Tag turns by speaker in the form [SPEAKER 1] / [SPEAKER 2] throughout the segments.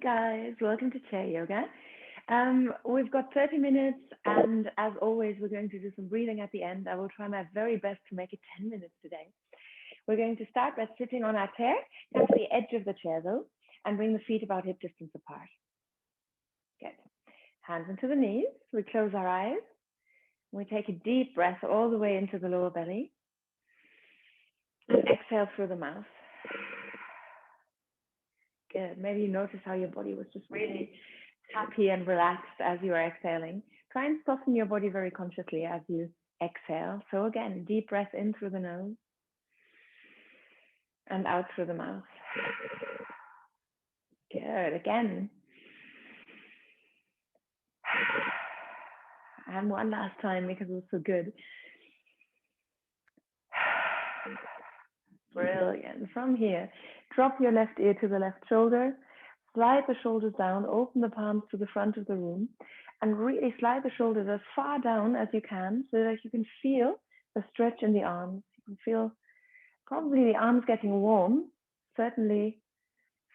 [SPEAKER 1] guys, welcome to Chair Yoga. We've got 30 minutes, and as always, we're going to do some breathing at the end. I will try my very best to make it 10 minutes today. We're going to start by sitting on our chair, come to the edge of the chair though, and bring the feet about hip distance apart. Good. Hands into the knees. We close our eyes. We take a deep breath all the way into the lower belly. And exhale through the mouth. Good. Maybe you notice how your body was just really happy and relaxed as you are exhaling. Try and soften your body very consciously as you exhale. So again, deep breath in through the nose and out through the mouth. Good. Again. And one last time because it was so good. Brilliant. From here, drop your left ear to the left shoulder, slide the shoulders down, open the palms to the front of the room, and really slide the shoulders as far down as you can so that you can feel the stretch in the arms. You can feel probably the arms getting warm, certainly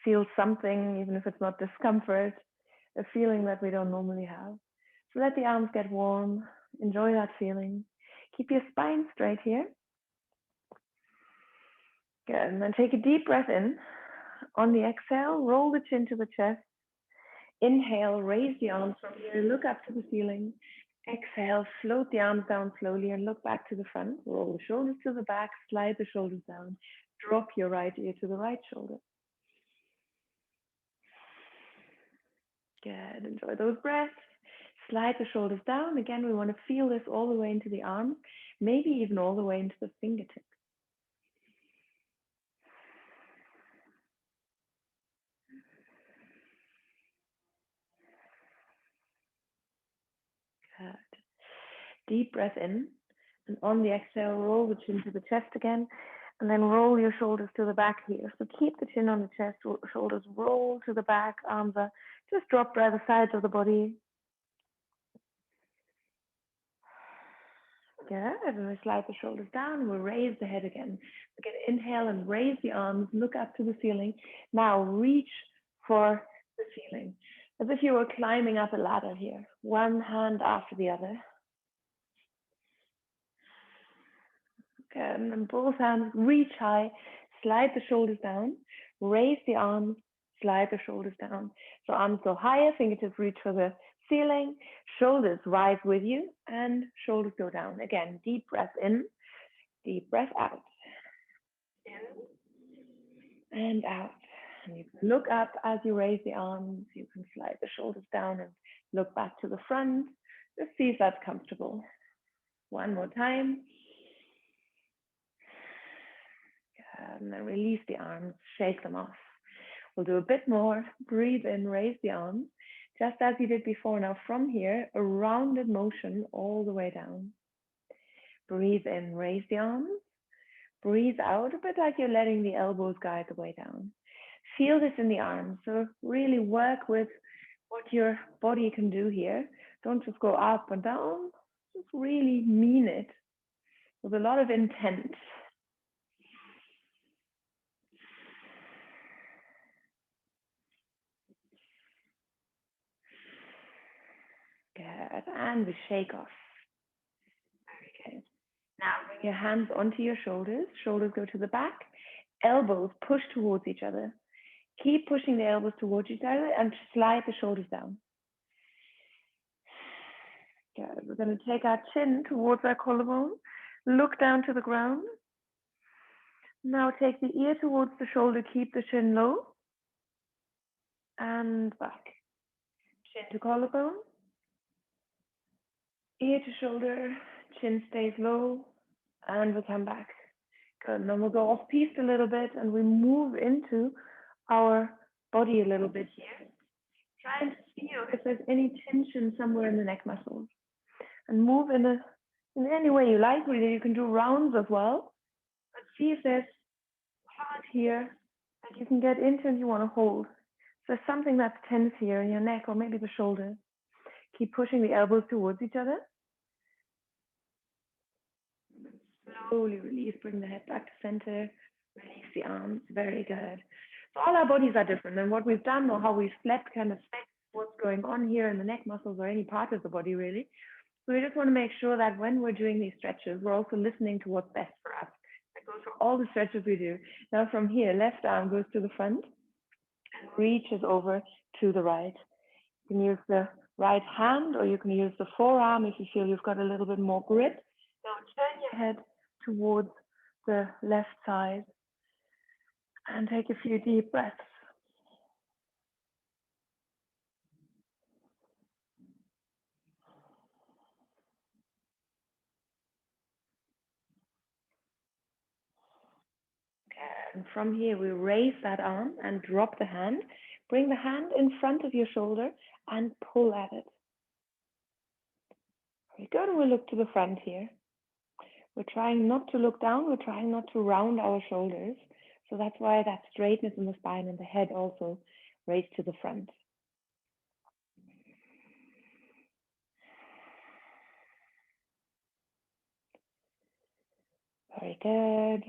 [SPEAKER 1] feel something, even if it's not discomfort, a feeling that we don't normally have. So let the arms get warm, enjoy that feeling. Keep your spine straight here. Good, and then take a deep breath in. On the exhale, roll the chin to the chest. Inhale, raise the arms from here, look up to the ceiling. Exhale, float the arms down slowly and look back to the front. Roll the shoulders to the back, slide the shoulders down. Drop your right ear to the right shoulder. Good, enjoy those breaths. Slide the shoulders down. Again, we want to feel this all the way into the arms, maybe even all the way into the fingertips. Good. Deep breath in, and on the exhale, roll the chin to the chest again, and then roll your shoulders to the back here. So keep the chin on the chest, shoulders roll to the back, arms are just dropped by the sides of the body. Good, and we slide the shoulders down, we'll raise the head again. Again, inhale and raise the arms, look up to the ceiling. Now reach for the ceiling, as if you were climbing up a ladder here, one hand after the other. Good, and then both hands reach high, slide the shoulders down, raise the arms, slide the shoulders down. So arms go higher, fingertips reach for the ceiling, shoulders rise with you, and shoulders go down. Again, deep breath in, deep breath out. In and out. And you can look up as you raise the arms, you can slide the shoulders down and look back to the front. Just see if that's comfortable. One more time. And then release the arms, shake them off. We'll do a bit more. Breathe in, raise the arms, just as you did before. Now from here, a rounded motion all the way down. Breathe in, raise the arms. Breathe out, a bit like you're letting the elbows guide the way down. Feel this in the arms. So really work with what your body can do here. Don't just go up and down. Just really mean it with a lot of intent. Good, and we shake off. Okay, now bring your hands onto your shoulders. Shoulders go to the back. Elbows push towards each other. Keep pushing the elbows towards each other and slide the shoulders down. Good, we're going to take our chin towards our collarbone. Look down to the ground. Now take the ear towards the shoulder. Keep the chin low. And back. Chin to collarbone. Ear to shoulder, chin stays low, and we come back. Good, and then we'll go off piste a little bit and we move into our body a little bit here. Try and feel if there's any tension somewhere in the neck muscles. And move in any way you like, really. You can do rounds as well. But see if there's part here that you can get into and you want to hold. So there's something that's tense here in your neck or maybe the shoulder. Keep pushing the elbows towards each other. Slowly release, bring the head back to center. Release the arms, very good. So all our bodies are different, and what we've done or how we've slept kind of affects what's going on here in the neck muscles or any part of the body really. So we just want to make sure that when we're doing these stretches, we're also listening to what's best for us. That goes for all the stretches we do. Now from here, left arm goes to the front and reaches over to the right. You can use the right hand or you can use the forearm if you feel you've got a little bit more grip. Now turn your head towards the left side and take a few deep breaths. And from here, we raise that arm and drop the hand. Bring the hand in front of your shoulder and pull at it. Very good. We'll look to the front here. We're trying not to look down. We're trying not to round our shoulders. So that's why that straightness in the spine and the head also raised to the front. Very good.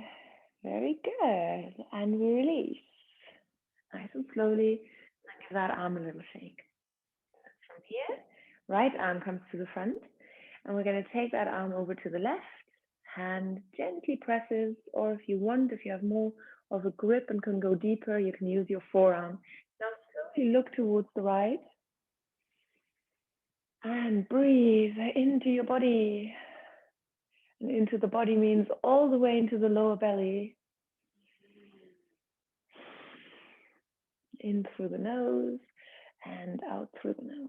[SPEAKER 1] Very good. And we release. Nice and slowly. And give that arm a little shake. From here, right arm comes to the front. And we're going to take that arm over to the left. Hand gently presses, or if you want, if you have more of a grip and can go deeper, you can use your forearm. Now slowly look towards the right. And breathe into your body. And into the body means all the way into the lower belly. In through the nose and out through the nose.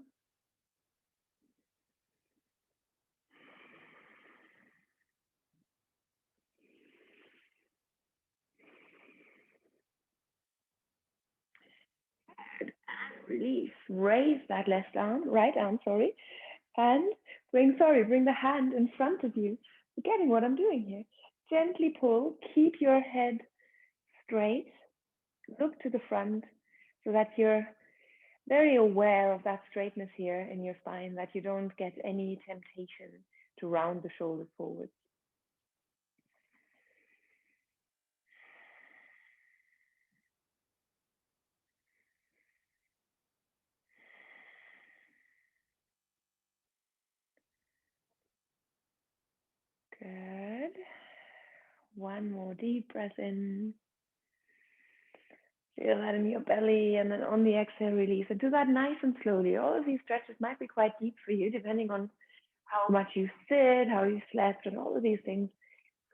[SPEAKER 1] And release. Raise that left arm, right arm, sorry. And bring the hand in front of you. Forgetting what I'm doing here. Gently pull, keep your head straight, look to the front so that you're very aware of that straightness here in your spine, that you don't get any temptation to round the shoulders forward. Good. One more deep breath in. Feel that in your belly, and then on the exhale, release. And do that nice and slowly. All of these stretches might be quite deep for you, depending on how much you sit, how you slept, and all of these things.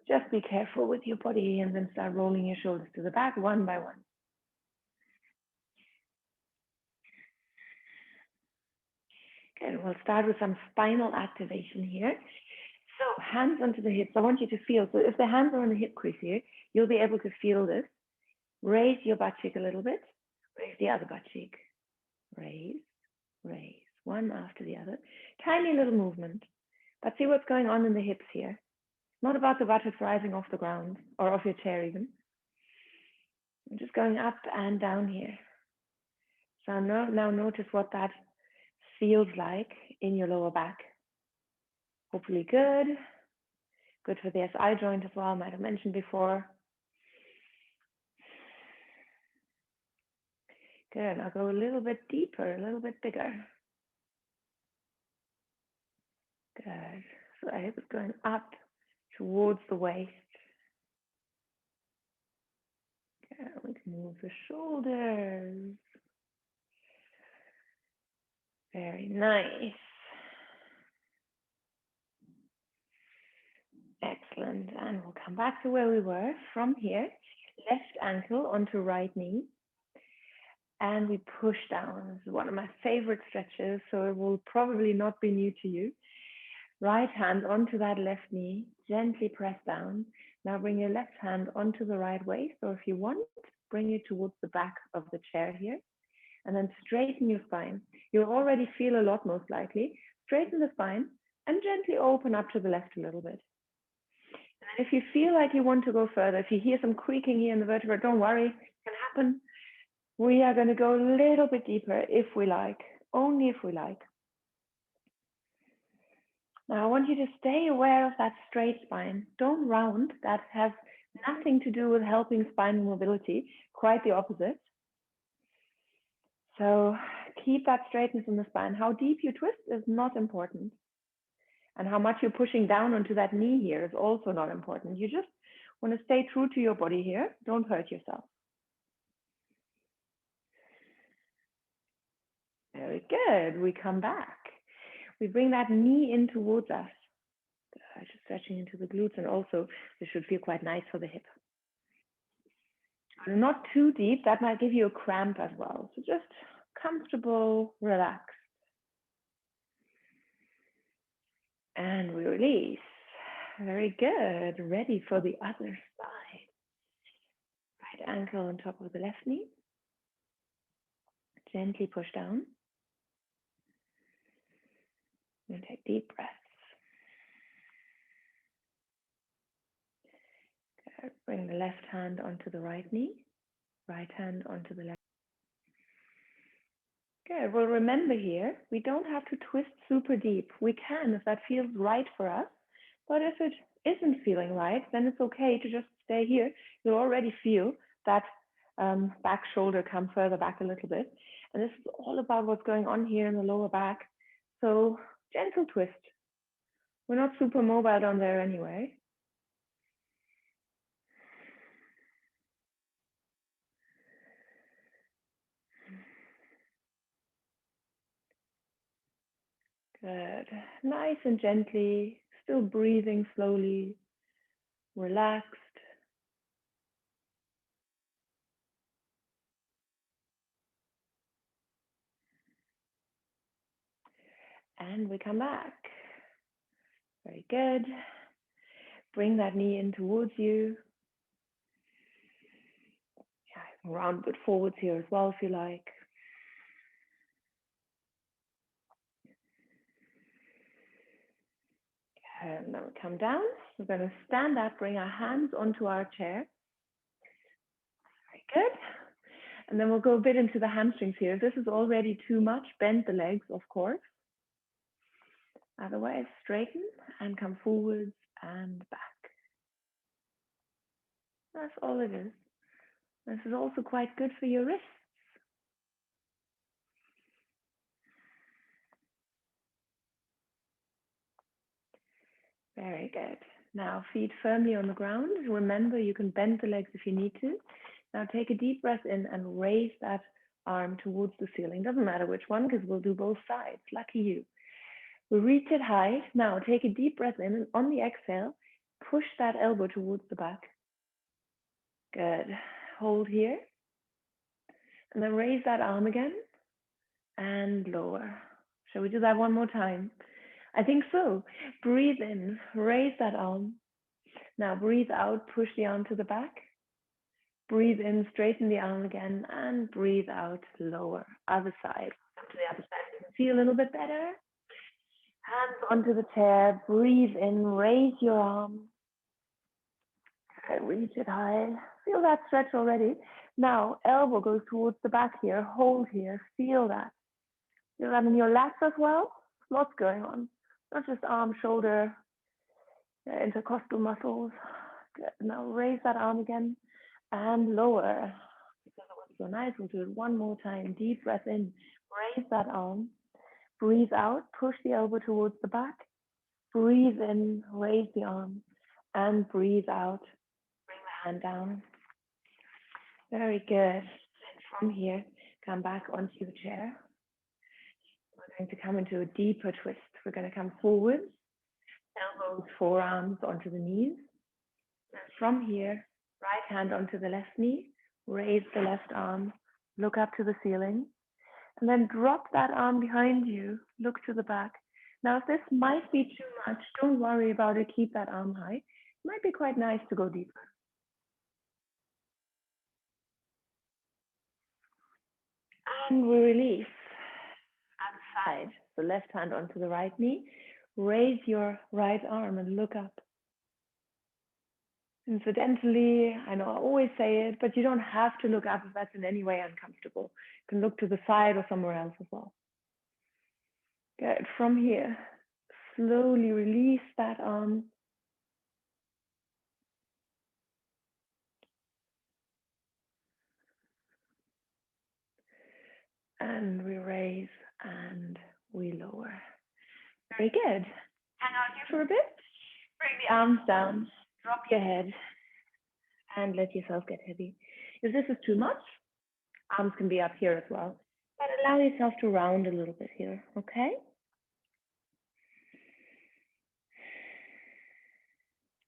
[SPEAKER 1] Just be careful with your body and then start rolling your shoulders to the back one by one. Okay, we'll start with some spinal activation here. So hands onto the hips. I want you to feel. So if the hands are on the hip crease here, you'll be able to feel this. Raise your butt cheek a little bit. Raise the other butt cheek. Raise, raise. One after the other. Tiny little movement. But see what's going on in the hips here. Not about the buttocks rising off the ground or off your chair even. I'm just going up and down here. So now notice what that feels like in your lower back. Hopefully good. Good for the SI joint as well, I might have mentioned before. Good, I'll go a little bit deeper, a little bit bigger. Good, so the hip is going up towards the waist. Good, we can move the shoulders. Very nice. Excellent, and we'll come back to where we were from here. Left ankle onto right knee. And we push down. This is one of my favorite stretches, so it will probably not be new to you. Right hand onto that left knee, gently press down. Now bring your left hand onto the right waist, or if you want, bring it towards the back of the chair here. And then straighten your spine. You'll already feel a lot most likely. Straighten the spine and gently open up to the left a little bit. And if you feel like you want to go further, if you hear some creaking here in the vertebra, don't worry, it can happen. We are going to go a little bit deeper if we like, only if we like. Now I want you to stay aware of that straight spine. Don't round. That has nothing to do with helping spinal mobility, quite the opposite. So keep that straightness in the spine. How deep you twist is not important. And how much you're pushing down onto that knee here is also not important. You just want to stay true to your body here. Don't hurt yourself. Very good. We come back. We bring that knee in towards us. Just stretching into the glutes, and also this should feel quite nice for the hip. Not too deep, that might give you a cramp as well. So just comfortable, relaxed. And we release. Very good. Ready for the other side. Right ankle on top of the left knee. Gently push down. And take deep breaths. Good. Bring the left hand onto the right knee. Right hand onto the left. Good. Well, remember here, we don't have to twist super deep. We can if that feels right for us. But if it isn't feeling right, then it's okay to just stay here. You'll already feel that back shoulder come further back a little bit. And this is all about what's going on here in the lower back. So gentle twist. We're not super mobile down there anyway. Good. Nice and gently, still breathing slowly, relaxed. And we come back. Very good. Bring that knee in towards you. Yeah, round a bit forwards here as well if you like. And then we come down. We're going to stand up, bring our hands onto our chair. Very good. And then we'll go a bit into the hamstrings here. If this is already too much, bend the legs, of course. Otherwise, straighten and come forwards and back. That's all it is. This is also quite good for your wrists. Very good. Now feet firmly on the ground. Remember, you can bend the legs if you need to. Now take a deep breath in and raise that arm towards the ceiling. Doesn't matter which one, because we'll do both sides. Lucky you. We reach it high. Now take a deep breath in, and on the exhale, push that elbow towards the back. Good. Hold here. And then raise that arm again and lower. Shall we do that one more time? I think so. Breathe in, raise that arm. Now breathe out, push the arm to the back. Breathe in, straighten the arm again, and breathe out, lower. Other side. Come to the other side. You can see a little bit better. Hands onto the chair. Breathe in, raise your arm. Reach it high. Feel that stretch already. Now, elbow goes towards the back here. Hold here. Feel that. Feel that in your lats as well. Lots going on. Not just arm, shoulder, intercostal muscles. Good. Now raise that arm again and lower. Because it was so nice, we'll do it one more time. Deep breath in. Raise that arm. Breathe out. Push the elbow towards the back. Breathe in. Raise the arm. And breathe out. Bring the hand down. Very good. From here, come back onto the chair. We're going to come into a deeper twist. We're going to come forward, elbows, forearms onto the knees. And from here, right hand onto the left knee, raise the left arm, look up to the ceiling, and then drop that arm behind you, look to the back. Now, if this might be too much, don't worry about it, keep that arm high. It might be quite nice to go deeper. And we release. Outside, the left hand onto the right knee. Raise your right arm and look up. Incidentally, I know I always say it, but you don't have to look up if that's in any way uncomfortable. You can look to the side or somewhere else as well. Good. From here, slowly release that arm. Very good. Hang out here for a bit. Bring the arms down. Drop your head. And let yourself get heavy. If this is too much, arms can be up here as well. But allow yourself to round a little bit here, okay?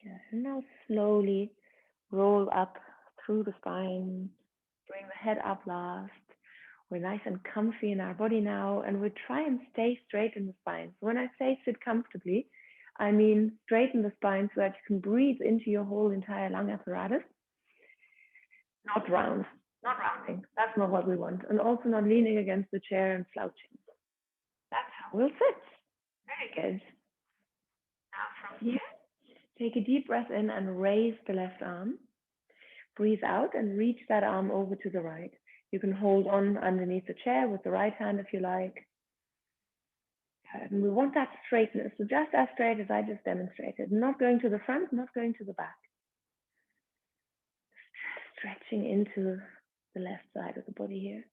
[SPEAKER 1] Good. And now slowly roll up through the spine. Bring the head up last. We're nice and comfy in our body now, and we try and stay straight in the spine. So when I say sit comfortably, I mean straighten the spine so that you can breathe into your whole entire lung apparatus. Not round, not rounding. That's not what we want. And also not leaning against the chair and slouching. That's how we'll sit. Very good. Now from here, take a deep breath in and raise the left arm. Breathe out and reach that arm over to the right. You can hold on underneath the chair with the right hand if you like. And we want that straightness, so just as straight as I just demonstrated. Not going to the front, not going to the back. Stretching into the left side of the body here.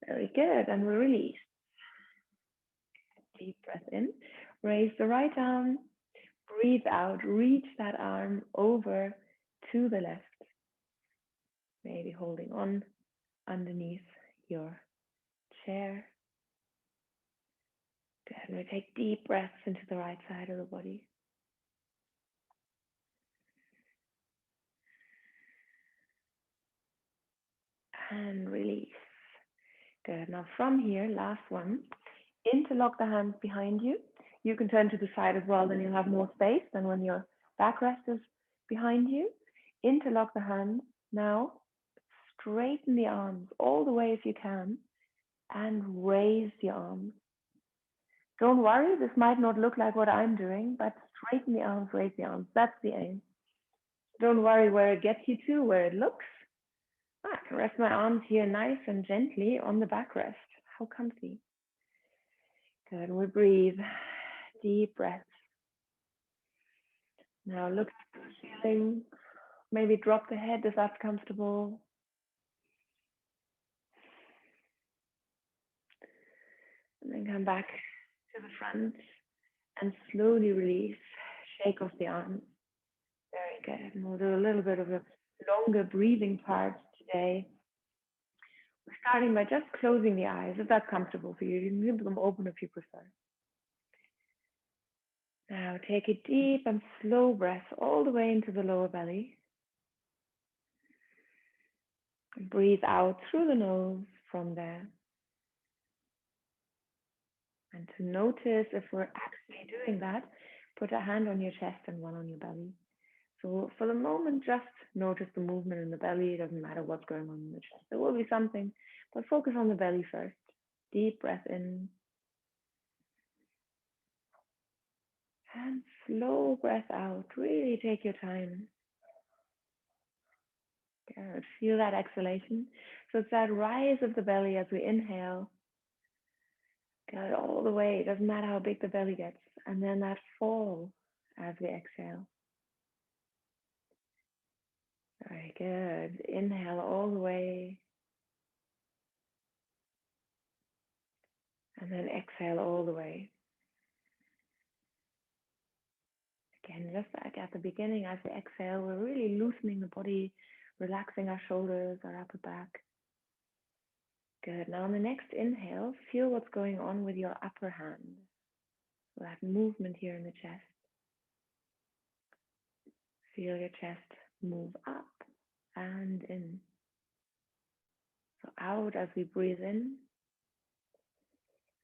[SPEAKER 1] Very good, and we release. Deep breath in, raise the right arm, breathe out, reach that arm over to the left. Maybe holding on underneath your chair. Good, and we take deep breaths into the right side of the body. And release. Good, now from here, last one, interlock the hands behind you. You can turn to the side as well, then you'll have more space than when your backrest is behind you. Interlock the hands. Now, straighten the arms all the way if you can, and raise the arms. Don't worry, this might not look like what I'm doing, but straighten the arms, raise the arms. That's the aim. Don't worry where it gets you to, where it looks. I can rest my arms here nice and gently on the backrest. How comfy. Good, we breathe. Deep breath. Now look at the ceiling. Maybe drop the head if that's comfortable. And then come back to the front and slowly release. Shake off the arms. Very good. And we'll do a little bit of a longer breathing part today. We're starting by just closing the eyes, if that's comfortable for you. You can leave them open if you prefer. Now take a deep and slow breath all the way into the lower belly. And breathe out through the nose from there. And to notice if we're actually doing that, put a hand on your chest and one on your belly. So for the moment, just notice the movement in the belly. It doesn't matter what's going on in the chest. There will be something, but focus on the belly first. Deep breath in. And slow breath out. Really take your time. Good. Feel that exhalation. So it's that rise of the belly as we inhale. Good, all the way. It doesn't matter how big the belly gets. And then that fall as we exhale. Very good. Inhale all the way. And then exhale all the way. Again, just like at the beginning, as we exhale, we're really loosening the body, relaxing our shoulders, our upper back. Good. Now on the next inhale, feel what's going on with your upper hand. So that movement here in the chest. Feel your chest move up and in. So out as we breathe in,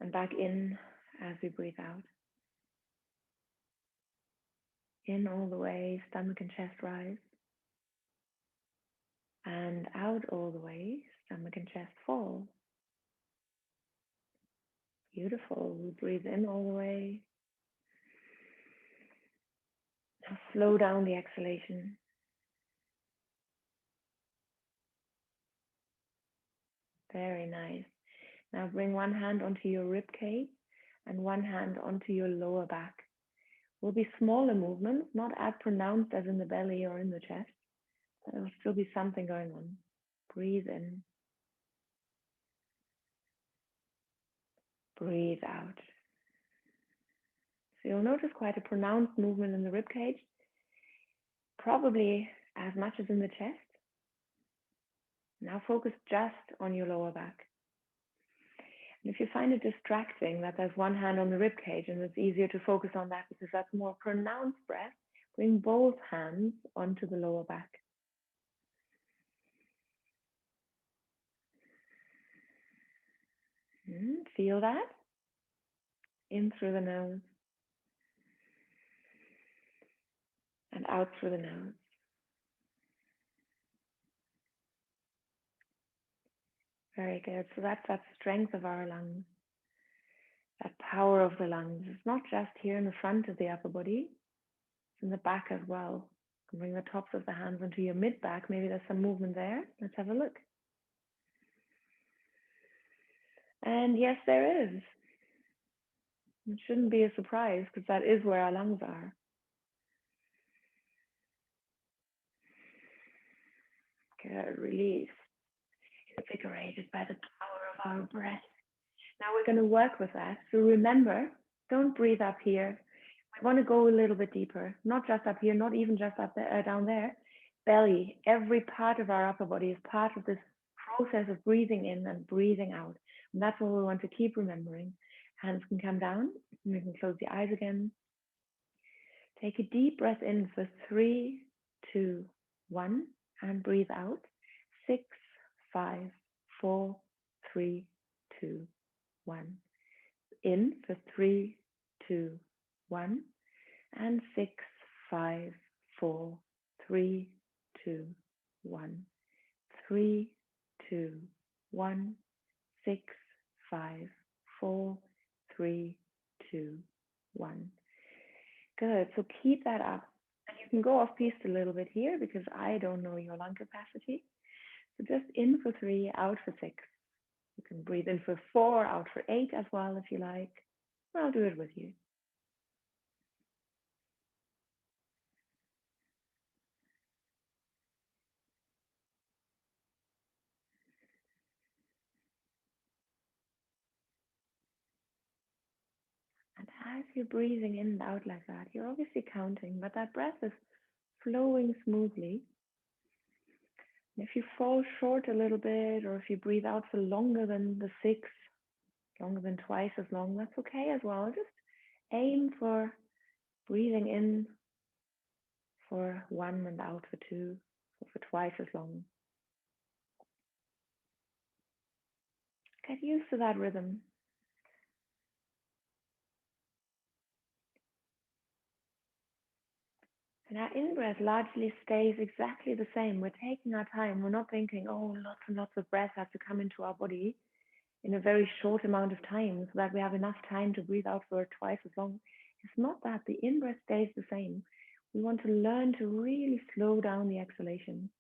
[SPEAKER 1] and back in as we breathe out. In all the way, stomach and chest rise. And out all the way, stomach and chest fall. Beautiful. We breathe in all the way. Now slow down the exhalation. Very nice. Now bring one hand onto your rib cage and one hand onto your lower back. Will be smaller movements, not as pronounced as in the belly or in the chest. There will still be something going on. Breathe in. Breathe out. So you'll notice quite a pronounced movement in the rib cage, probably as much as in the chest. Now focus just on your lower back. And if you find it distracting that there's one hand on the rib cage and it's easier to focus on that because that's more pronounced breath, bring both hands onto the lower back. Feel that? In through the nose and out through the nose. Very good. So that's that strength of our lungs, that power of the lungs. It's not just here in the front of the upper body, it's in the back as well. You can bring the tops of the hands onto your mid back. Maybe there's some movement there. Let's have a look. And yes, there is. It shouldn't be a surprise because that is where our lungs are. Good, release. Invigorated by the power of our breath. Now we're going to work with that. So remember, don't breathe up here. We want to go a little bit deeper, not just up here, not even just up there, down there. Belly, every part of our upper body is part of this process of breathing in and breathing out. And that's what we want to keep remembering. Hands can come down. You can close the eyes again. Take a deep breath in for 3, 2, 1, and breathe out. 6, 5, 4, 3, 2, 1. In for 3, 2, 1, and 6, 5, 4, 3, 2, 1. 3, 2, 1, 6, 5, 4, 3, 2, 1. Good. So keep that up. And you can go off piste a little bit here because I don't know your lung capacity. So just in for 3, out for 6. You can breathe in for 4, out for 8 as well if you like. I'll do it with you. And as you're breathing in and out like that, you're obviously counting, but that breath is flowing smoothly. And if you fall short a little bit, or if you breathe out for longer than the 6, longer than twice as long, that's okay as well. Just aim for breathing in for 1 and out for 2, or for twice as long. Get used to that rhythm. And our in-breath largely stays exactly the same. We're taking our time. We're not thinking, oh, lots and lots of breath has to come into our body in a very short amount of time so that we have enough time to breathe out for twice as long. It's not that. The in-breath stays the same. We want to learn to really slow down the exhalation.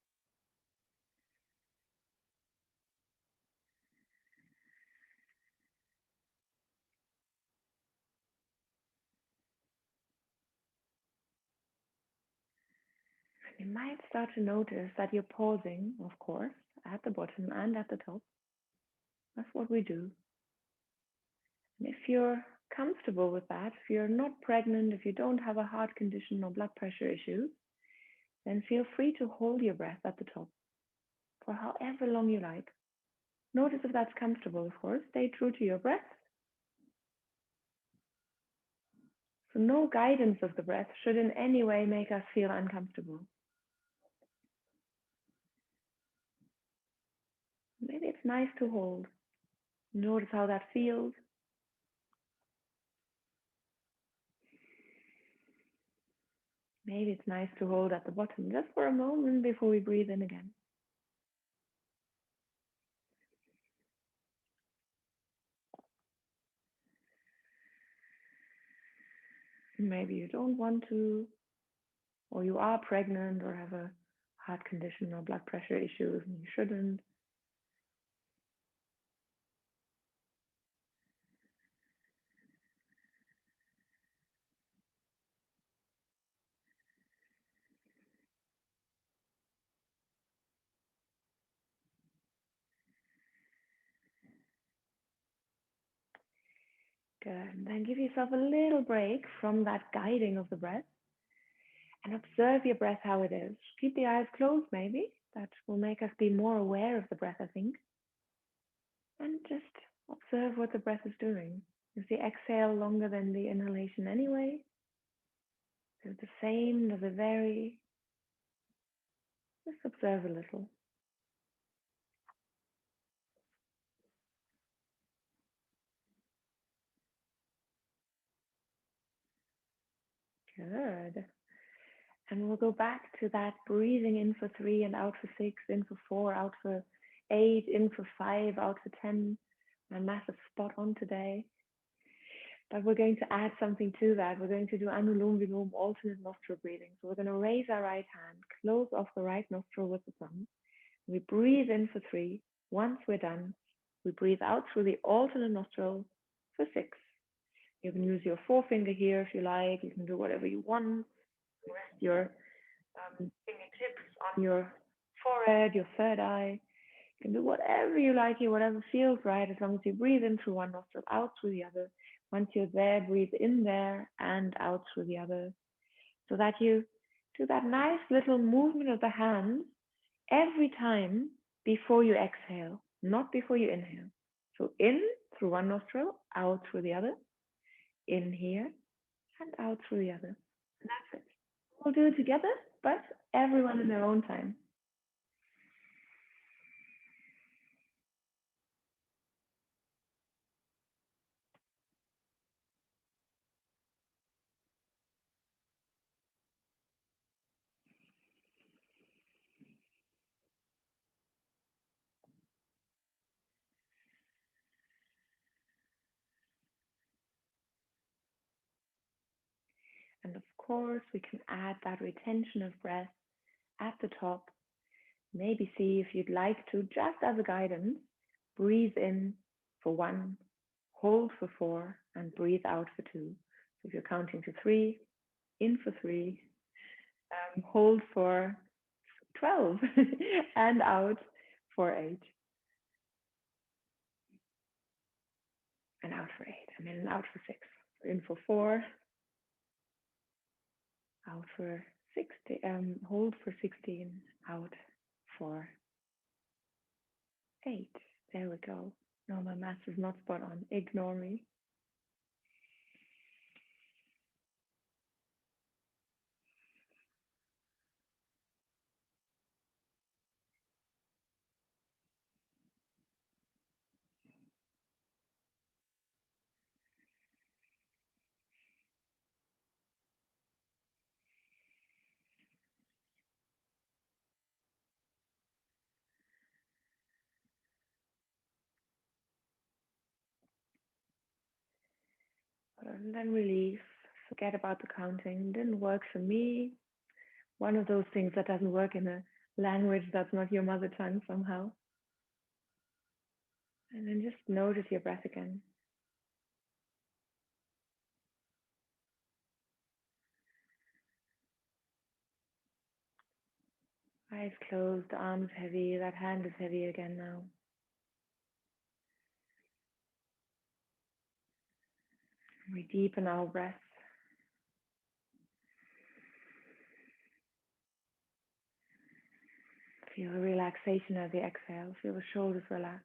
[SPEAKER 1] You might start to notice that you're pausing, of course, at the bottom and at the top. That's what we do. And if you're comfortable with that, if you're not pregnant, if you don't have a heart condition or blood pressure issues, then feel free to hold your breath at the top for however long you like. Notice if that's comfortable, of course. Stay true to your breath. So no guidance of the breath should in any way make us feel uncomfortable. Maybe it's nice to hold. Notice how that feels. Maybe it's nice to hold at the bottom just for a moment before we breathe in again. Maybe you don't want to, or you are pregnant or have a heart condition or blood pressure issues and you shouldn't. Good. And then give yourself a little break from that guiding of the breath and observe your breath how it is. Keep the eyes closed, maybe. That will make us be more aware of the breath, I think. And just observe what the breath is doing. Is the exhale longer than the inhalation anyway? Is it the same? Does it vary? Just observe a little. Good. And we'll go back to that breathing in for 3 and out for 6, in for 4, out for 8, in for 5, out for 10. My massive spot on today. But we're going to add something to that. We're going to do Anulom Vilom, alternate nostril breathing. So we're going to raise our right hand, close off the right nostril with the thumb. We breathe in for 3. Once we're done, we breathe out through the alternate nostril for 6. You can use your forefinger here if you like. You can do whatever you want. Rest your fingertips on your forehead, your third eye. You can do whatever you like here, whatever feels right, as long as you breathe in through one nostril, out through the other. Once you're there, breathe in there and out through the other, so that you do that nice little movement of the hands every time before you exhale, not before you inhale. So in through one nostril, out through the other, in here and out through the other. And that's it. We'll do it together, but everyone in their own time. And of course, we can add that retention of breath at the top. Maybe see if you'd like to, just as a guidance, breathe in for 1, hold for 4, and breathe out for 2. So if you're counting to 3, in for 3, hold for 12, and out for 8. And out for 8, and then out for 6. So in for 4, out for 16, hold for 16, out for 8. There we go. No, my math is not spot on. Ignore me. And then release. Forget about the counting. Didn't work for me. One of those things that doesn't work in a language that's not your mother tongue somehow. And then just notice your breath again. Eyes closed, arms heavy. That hand is heavy again now. We deepen our breath. Feel a relaxation as the exhale. Feel the shoulders relax.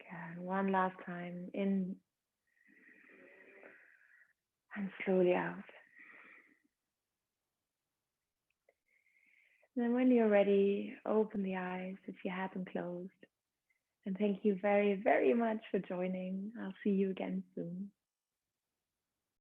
[SPEAKER 1] Okay, one last time. In and slowly out. And then when you're ready, open the eyes if you have them closed. And thank you very, very much for joining. I'll see you again soon.